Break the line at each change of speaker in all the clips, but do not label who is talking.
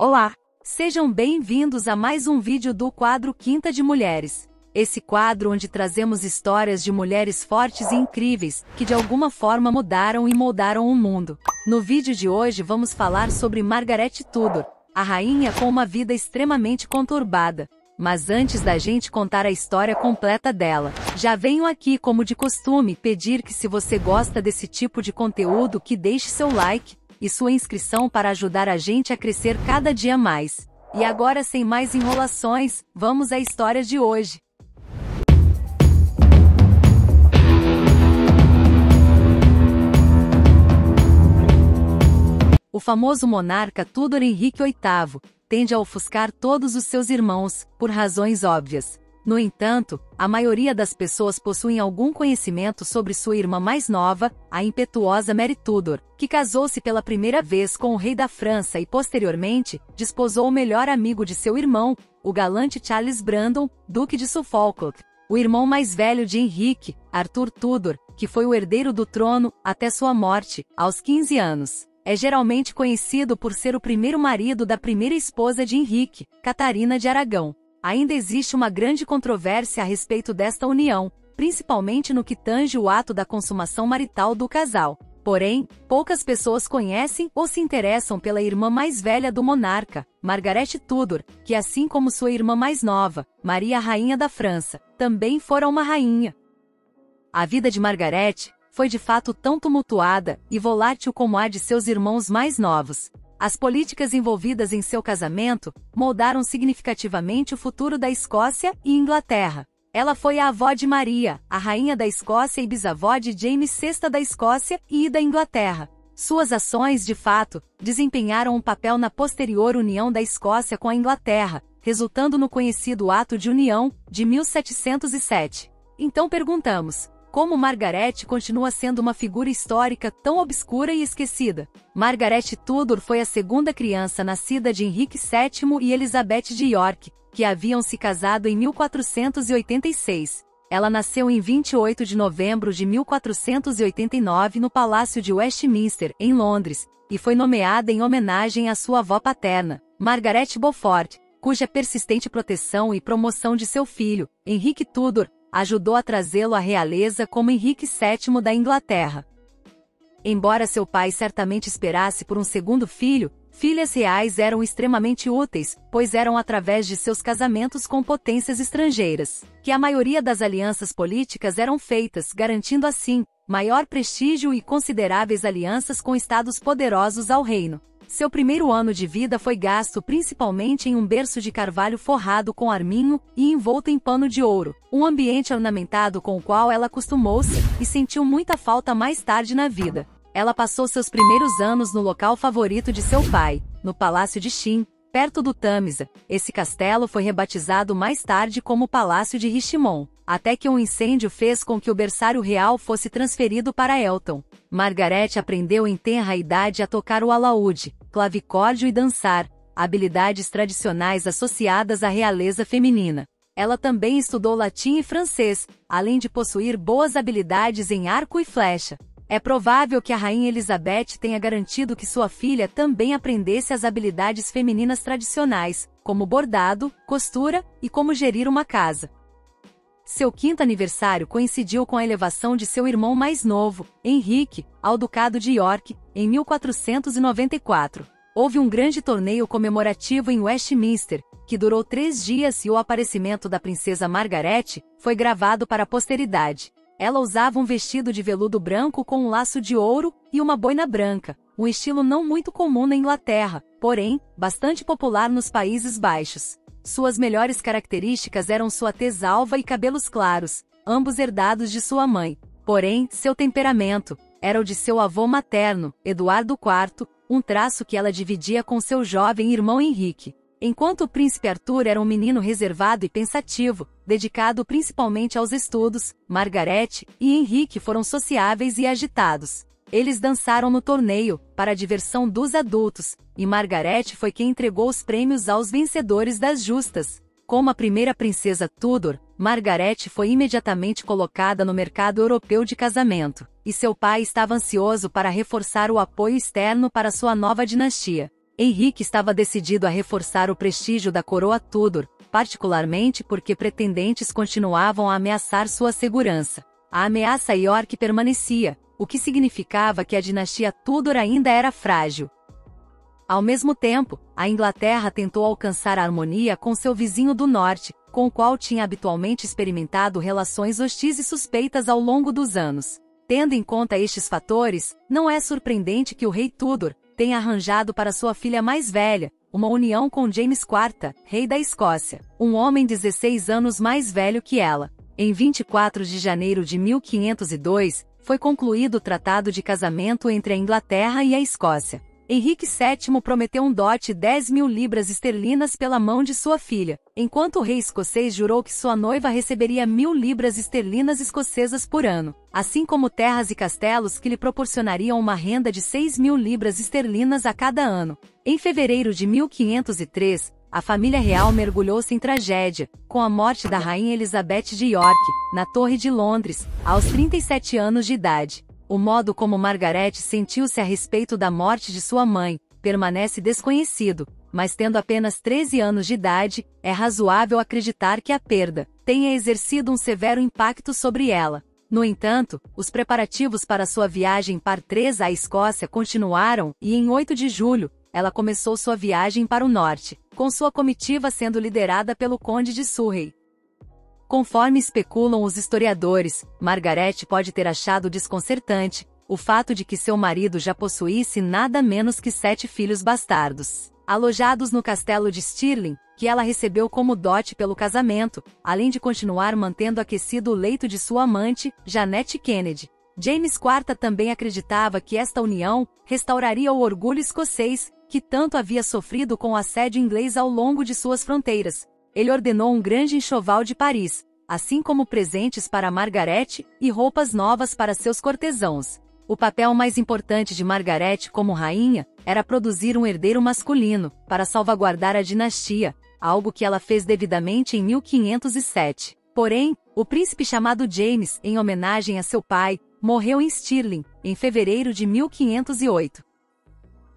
Olá! Sejam bem-vindos a mais um vídeo do quadro Quinta de Mulheres. Esse quadro onde trazemos histórias de mulheres fortes e incríveis, que de alguma forma mudaram e moldaram o mundo. No vídeo de hoje vamos falar sobre Margaret Tudor, a rainha com uma vida extremamente conturbada. Mas antes da gente contar a história completa dela, já venho aqui, como de costume, pedir que, se você gosta desse tipo de conteúdo, que deixe seu like e sua inscrição para ajudar a gente a crescer cada dia mais. E agora, sem mais enrolações, vamos à história de hoje. O famoso monarca Tudor Henrique VIII tende a ofuscar todos os seus irmãos, por razões óbvias. No entanto, a maioria das pessoas possuem algum conhecimento sobre sua irmã mais nova, a impetuosa Mary Tudor, que casou-se pela primeira vez com o rei da França e posteriormente desposou o melhor amigo de seu irmão, o galante Charles Brandon, duque de Suffolk, o irmão mais velho de Henrique, Arthur Tudor, que foi o herdeiro do trono até sua morte, aos 15 anos. É geralmente conhecido por ser o primeiro marido da primeira esposa de Henrique, Catarina de Aragão. Ainda existe uma grande controvérsia a respeito desta união, principalmente no que tange o ato da consumação marital do casal. Porém, poucas pessoas conhecem ou se interessam pela irmã mais velha do monarca, Margaret Tudor, que, assim como sua irmã mais nova, Maria Rainha da França, também fora uma rainha. A vida de Margaret foi de fato tão tumultuada e volátil como a de seus irmãos mais novos. As políticas envolvidas em seu casamento moldaram significativamente o futuro da Escócia e Inglaterra. Ela foi a avó de Maria, a rainha da Escócia e bisavó de James VI da Escócia e da Inglaterra. Suas ações, de fato, desempenharam um papel na posterior união da Escócia com a Inglaterra, resultando no conhecido Ato de União, de 1707. Então perguntamos: como Margaret continua sendo uma figura histórica tão obscura e esquecida? Margaret Tudor foi a segunda criança nascida de Henrique VII e Elizabeth de York, que haviam se casado em 1486. Ela nasceu em 28 de novembro de 1489 no Palácio de Westminster, em Londres, e foi nomeada em homenagem à sua avó paterna, Margaret Beaufort, cuja persistente proteção e promoção de seu filho, Henrique Tudor, ajudou a trazê-lo à realeza como Henrique VII da Inglaterra. Embora seu pai certamente esperasse por um segundo filho, filhas reais eram extremamente úteis, pois eram através de seus casamentos com potências estrangeiras que a maioria das alianças políticas eram feitas, garantindo assim maior prestígio e consideráveis alianças com estados poderosos ao reino. Seu primeiro ano de vida foi gasto principalmente em um berço de carvalho forrado com arminho e envolto em pano de ouro, um ambiente ornamentado com o qual ela acostumou-se e sentiu muita falta mais tarde na vida. Ela passou seus primeiros anos no local favorito de seu pai, no Palácio de Shin, perto do Tâmisa. Esse castelo foi rebatizado mais tarde como Palácio de Richmond, até que um incêndio fez com que o berçário real fosse transferido para Elton. Margaret aprendeu em tenra idade a tocar o alaúde, clavicórdio e dançar, habilidades tradicionais associadas à realeza feminina. Ela também estudou latim e francês, além de possuir boas habilidades em arco e flecha. É provável que a rainha Elizabeth tenha garantido que sua filha também aprendesse as habilidades femininas tradicionais, como bordado, costura e como gerir uma casa. Seu quinto aniversário coincidiu com a elevação de seu irmão mais novo, Henrique, ao Ducado de York, em 1494. Houve um grande torneio comemorativo em Westminster, que durou 3 dias, e o aparecimento da princesa Margaret foi gravado para a posteridade. Ela usava um vestido de veludo branco com um laço de ouro e uma boina branca, um estilo não muito comum na Inglaterra, porém, bastante popular nos Países Baixos. Suas melhores características eram sua tez alva e cabelos claros, ambos herdados de sua mãe. Porém, seu temperamento era o de seu avô materno, Eduardo IV, um traço que ela dividia com seu jovem irmão Henrique. Enquanto o príncipe Arthur era um menino reservado e pensativo, dedicado principalmente aos estudos, Margaret e Henrique foram sociáveis e agitados. Eles dançaram no torneio, para a diversão dos adultos, e Margaret foi quem entregou os prêmios aos vencedores das justas. Como a primeira princesa Tudor, Margaret foi imediatamente colocada no mercado europeu de casamento, e seu pai estava ansioso para reforçar o apoio externo para sua nova dinastia. Henrique estava decidido a reforçar o prestígio da coroa Tudor, particularmente porque pretendentes continuavam a ameaçar sua segurança. A ameaça York permanecia, o que significava que a dinastia Tudor ainda era frágil. Ao mesmo tempo, a Inglaterra tentou alcançar harmonia com seu vizinho do norte, com o qual tinha habitualmente experimentado relações hostis e suspeitas ao longo dos anos. Tendo em conta estes fatores, não é surpreendente que o rei Tudor tenha arranjado para sua filha mais velha uma união com James IV, rei da Escócia, um homem 16 anos mais velho que ela. Em 24 de janeiro de 1502, foi concluído o tratado de casamento entre a Inglaterra e a Escócia. Henrique VII prometeu um dote 10.000 libras esterlinas pela mão de sua filha, enquanto o rei escocês jurou que sua noiva receberia 1.000 libras esterlinas escocesas por ano, assim como terras e castelos que lhe proporcionariam uma renda de 6.000 libras esterlinas a cada ano. Em fevereiro de 1503, a família real mergulhou-se em tragédia, com a morte da rainha Elizabeth de York, na Torre de Londres, aos 37 anos de idade. O modo como Margaret sentiu-se a respeito da morte de sua mãe permanece desconhecido, mas tendo apenas 13 anos de idade, é razoável acreditar que a perda tenha exercido um severo impacto sobre ela. No entanto, os preparativos para sua viagem par 3 à Escócia continuaram e em 8 de julho, ela começou sua viagem para o norte, com sua comitiva sendo liderada pelo Conde de Surrey. Conforme especulam os historiadores, Margaret pode ter achado desconcertante o fato de que seu marido já possuísse nada menos que 7 filhos bastardos, alojados no castelo de Stirling, que ela recebeu como dote pelo casamento, além de continuar mantendo aquecido o leito de sua amante, Janet Kennedy. James IV também acreditava que esta união restauraria o orgulho escocês, que tanto havia sofrido com o assédio inglês ao longo de suas fronteiras. Ele ordenou um grande enxoval de Paris, assim como presentes para Margaret e roupas novas para seus cortesãos. O papel mais importante de Margaret como rainha era produzir um herdeiro masculino, para salvaguardar a dinastia, algo que ela fez devidamente em 1507. Porém, o príncipe chamado James, em homenagem a seu pai, morreu em Stirling, em fevereiro de 1508.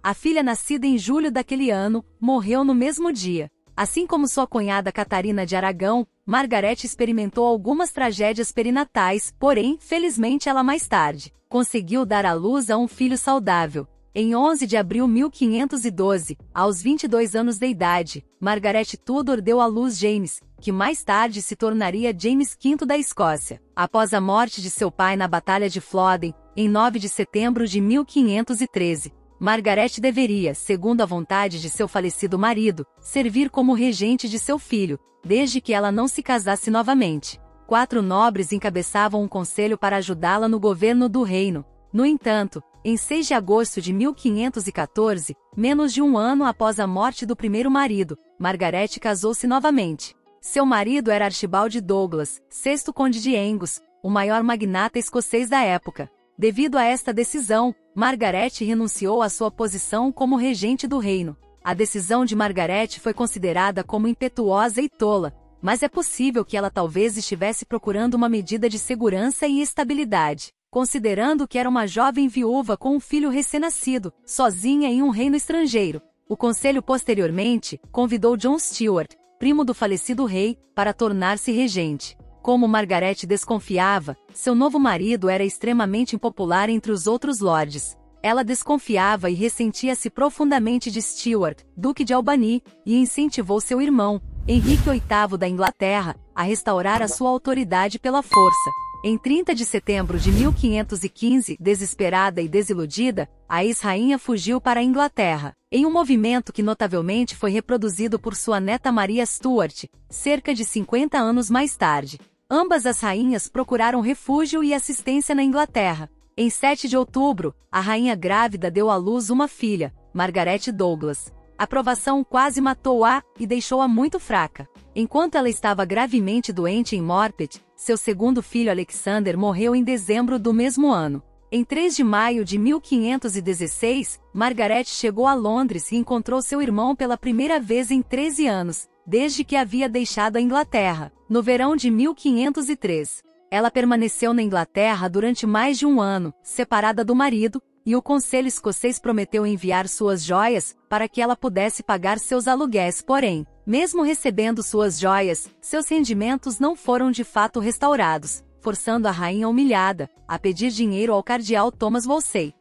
A filha nascida em julho daquele ano, morreu no mesmo dia. Assim como sua cunhada Catarina de Aragão, Margaret experimentou algumas tragédias perinatais, porém, felizmente ela mais tarde conseguiu dar à luz a um filho saudável. Em 11 de abril de 1512, aos 22 anos de idade, Margaret Tudor deu à luz James, que mais tarde se tornaria James V da Escócia. Após a morte de seu pai na Batalha de Flodden, em 9 de setembro de 1513, Margaret deveria, segundo a vontade de seu falecido marido, servir como regente de seu filho, desde que ela não se casasse novamente. 4 nobres encabeçavam um conselho para ajudá-la no governo do reino. No entanto, em 6 de agosto de 1514, menos de um ano após a morte do primeiro marido, Margaret casou-se novamente. Seu marido era Archibald Douglas, 6º conde de Angus, o maior magnata escocês da época. Devido a esta decisão, Margaret renunciou à sua posição como regente do reino. A decisão de Margaret foi considerada como impetuosa e tola, mas é possível que ela talvez estivesse procurando uma medida de segurança e estabilidade, considerando que era uma jovem viúva com um filho recém-nascido, sozinha em um reino estrangeiro. O conselho posteriormente convidou John Stuart, primo do falecido rei, para tornar-se regente. Como Margaret desconfiava, seu novo marido era extremamente impopular entre os outros lordes. Ela desconfiava e ressentia-se profundamente de Stuart, duque de Albany, e incentivou seu irmão, Henrique VIII da Inglaterra, a restaurar a sua autoridade pela força. Em 30 de setembro de 1515, desesperada e desiludida, a ex-rainha fugiu para a Inglaterra, em um movimento que notavelmente foi reproduzido por sua neta Maria Stuart, cerca de 50 anos mais tarde. Ambas as rainhas procuraram refúgio e assistência na Inglaterra. Em 7 de outubro, a rainha grávida deu à luz uma filha, Margaret Douglas. A provação quase matou-a e deixou-a muito fraca. Enquanto ela estava gravemente doente em Morpeth, seu segundo filho Alexander morreu em dezembro do mesmo ano. Em 3 de maio de 1516, Margaret chegou a Londres e encontrou seu irmão pela primeira vez em 13 anos, desde que havia deixado a Inglaterra, no verão de 1503. Ela permaneceu na Inglaterra durante mais de um ano, separada do marido, e o Conselho Escocês prometeu enviar suas joias para que ela pudesse pagar seus aluguéis. Porém, mesmo recebendo suas joias, seus rendimentos não foram de fato restaurados, forçando a rainha humilhada a pedir dinheiro ao cardeal Thomas Wolsey.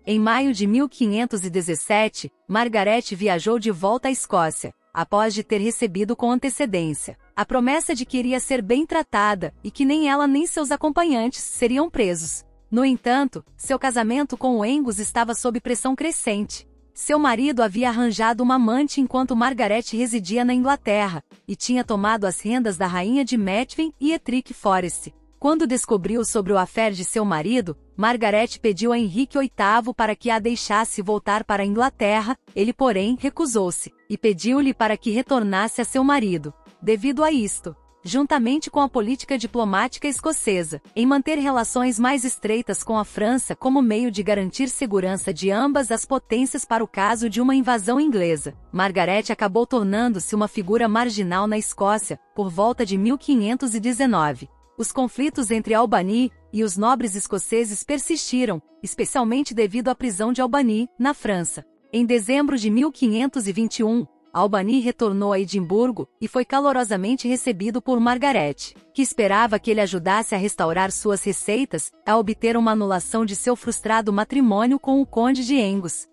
Em maio de 1517, Margaret viajou de volta à Escócia, após de ter recebido com antecedência a promessa de que iria ser bem tratada e que nem ela nem seus acompanhantes seriam presos. No entanto, seu casamento com o Angus estava sob pressão crescente. Seu marido havia arranjado uma amante enquanto Margaret residia na Inglaterra, e tinha tomado as rendas da rainha de Methven e Ettrick Forest. Quando descobriu sobre o affair de seu marido, Margaret pediu a Henrique VIII para que a deixasse voltar para a Inglaterra, ele porém recusou-se, e pediu-lhe para que retornasse a seu marido. Devido a isto, juntamente com a política diplomática escocesa, em manter relações mais estreitas com a França como meio de garantir segurança de ambas as potências para o caso de uma invasão inglesa, Margaret acabou tornando-se uma figura marginal na Escócia, por volta de 1519. Os conflitos entre Albany e os nobres escoceses persistiram, especialmente devido à prisão de Albany, na França. Em dezembro de 1521, Albany retornou a Edimburgo e foi calorosamente recebido por Margaret, que esperava que ele ajudasse a restaurar suas receitas, a obter uma anulação de seu frustrado matrimônio com o conde de Angus.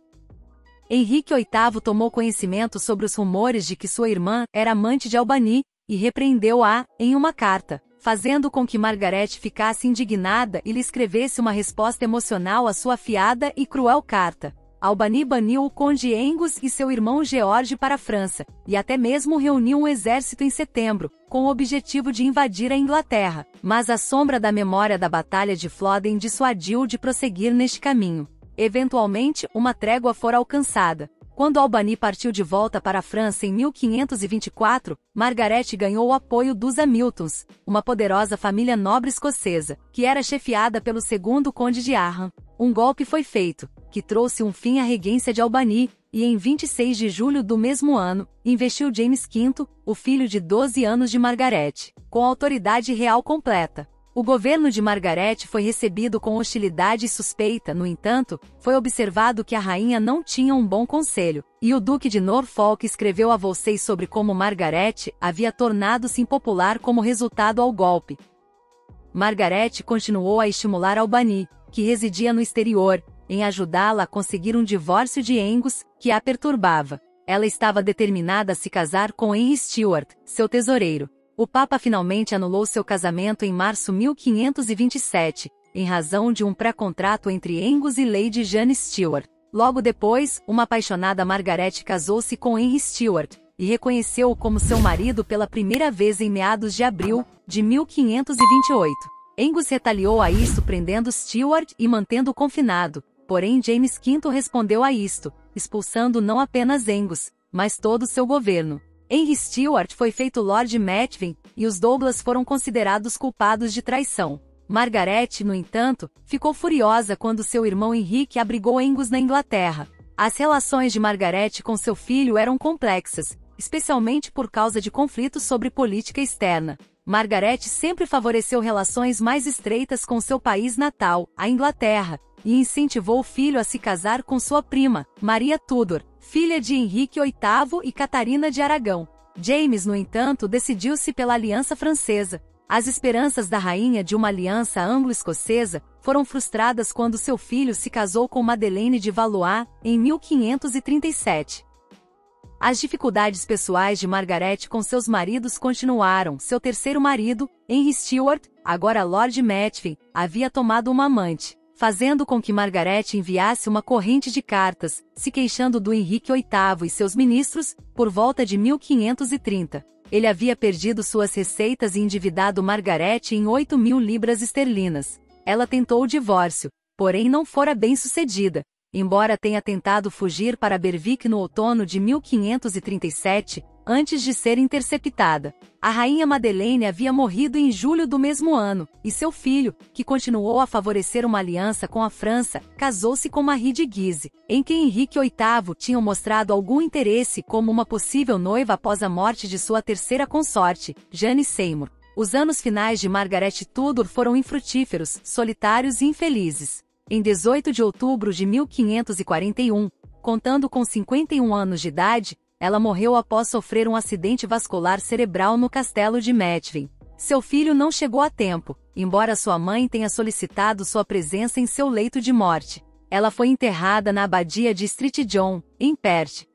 Henrique VIII tomou conhecimento sobre os rumores de que sua irmã era amante de Albany, e repreendeu-a em uma carta, fazendo com que Margaret ficasse indignada e lhe escrevesse uma resposta emocional à sua afiada e cruel carta. Albany baniu o conde Angus e seu irmão George para a França, e até mesmo reuniu um exército em setembro, com o objetivo de invadir a Inglaterra, mas a sombra da memória da Batalha de Flodden dissuadiu-o de prosseguir neste caminho. Eventualmente, uma trégua fora alcançada. Quando Albany partiu de volta para a França em 1524, Margaret ganhou o apoio dos Hamiltons, uma poderosa família nobre escocesa, que era chefiada pelo segundo conde de Arran. Um golpe foi feito, que trouxe um fim à regência de Albany, e em 26 de julho do mesmo ano, investiu James V, o filho de 12 anos de Margaret, com autoridade real completa. O governo de Margaret foi recebido com hostilidade e suspeita. No entanto, foi observado que a rainha não tinha um bom conselho, e o Duque de Norfolk escreveu a Wolsey sobre como Margaret havia tornado-se impopular como resultado ao golpe. Margaret continuou a estimular Albany, que residia no exterior, em ajudá-la a conseguir um divórcio de Angus, que a perturbava. Ela estava determinada a se casar com Henry Stuart, seu tesoureiro. O Papa finalmente anulou seu casamento em março de 1527, em razão de um pré-contrato entre Angus e Lady Jane Stuart. Logo depois, uma apaixonada Margaret casou-se com Henry Stuart, e reconheceu-o como seu marido pela primeira vez em meados de abril de 1528. Angus retaliou a isto prendendo Stuart e mantendo-o confinado, porém James V respondeu a isto, expulsando não apenas Angus, mas todo o seu governo. Henry Stuart foi feito Lord Methven, e os Douglas foram considerados culpados de traição. Margaret, no entanto, ficou furiosa quando seu irmão Henrique abrigou Angus na Inglaterra. As relações de Margaret com seu filho eram complexas, especialmente por causa de conflitos sobre política externa. Margaret sempre favoreceu relações mais estreitas com seu país natal, a Inglaterra, e incentivou o filho a se casar com sua prima, Maria Tudor, filha de Henrique VIII e Catarina de Aragão. James, no entanto, decidiu-se pela aliança francesa. As esperanças da rainha de uma aliança anglo-escocesa foram frustradas quando seu filho se casou com Madeleine de Valois, em 1537. As dificuldades pessoais de Margaret com seus maridos continuaram. Seu terceiro marido, Henry Stuart, agora Lord Methven, havia tomado uma amante, fazendo com que Margaret enviasse uma corrente de cartas, se queixando do Henrique VIII e seus ministros, por volta de 1530. Ele havia perdido suas receitas e endividado Margaret em 8.000 libras esterlinas. Ela tentou o divórcio, porém não fora bem-sucedida. Embora tenha tentado fugir para Berwick no outono de 1537, antes de ser interceptada. A rainha Madeleine havia morrido em julho do mesmo ano, e seu filho, que continuou a favorecer uma aliança com a França, casou-se com Marie de Guise, em quem Henrique VIII tinha mostrado algum interesse como uma possível noiva após a morte de sua terceira consorte, Jane Seymour. Os anos finais de Margaret Tudor foram infrutíferos, solitários e infelizes. Em 18 de outubro de 1541, contando com 51 anos de idade, ela morreu após sofrer um acidente vascular cerebral no castelo de Methven. Seu filho não chegou a tempo, embora sua mãe tenha solicitado sua presença em seu leito de morte. Ela foi enterrada na abadia de St. John, em Perth.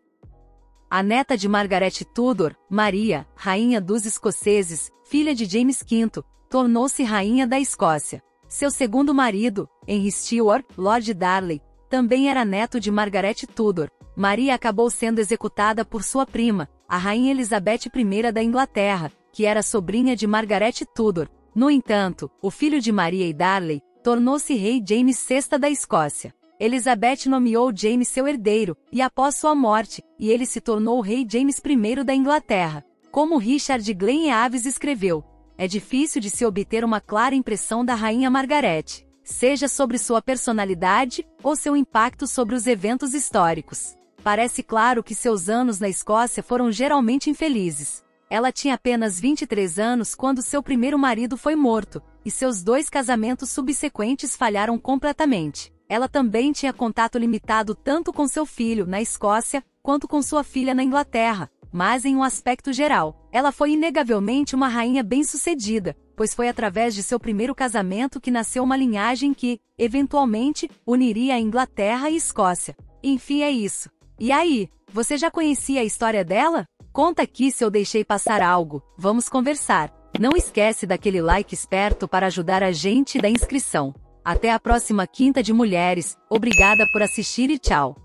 A neta de Margaret Tudor, Maria, rainha dos escoceses, filha de James V, tornou-se rainha da Escócia. Seu segundo marido, Henry Stuart, Lord Darley, também era neto de Margaret Tudor. Maria acabou sendo executada por sua prima, a rainha Elizabeth I da Inglaterra, que era sobrinha de Margaret Tudor. No entanto, o filho de Maria e Darley tornou-se rei James VI da Escócia. Elizabeth nomeou James seu herdeiro, e após sua morte, ele se tornou o rei James I da Inglaterra. Como Richard Glenn Aves escreveu, é difícil de se obter uma clara impressão da rainha Margaret, seja sobre sua personalidade ou seu impacto sobre os eventos históricos. Parece claro que seus anos na Escócia foram geralmente infelizes. Ela tinha apenas 23 anos quando seu primeiro marido foi morto, e seus 2 casamentos subsequentes falharam completamente. Ela também tinha contato limitado tanto com seu filho na Escócia, quanto com sua filha na Inglaterra, mas em um aspecto geral, ela foi inegavelmente uma rainha bem-sucedida, pois foi através de seu primeiro casamento que nasceu uma linhagem que, eventualmente, uniria a Inglaterra e Escócia. Enfim, é isso. E aí, você já conhecia a história dela? Conta aqui se eu deixei passar algo, vamos conversar. Não esquece daquele like esperto para ajudar a gente e da inscrição. Até a próxima Quinta de Mulheres, obrigada por assistir e tchau!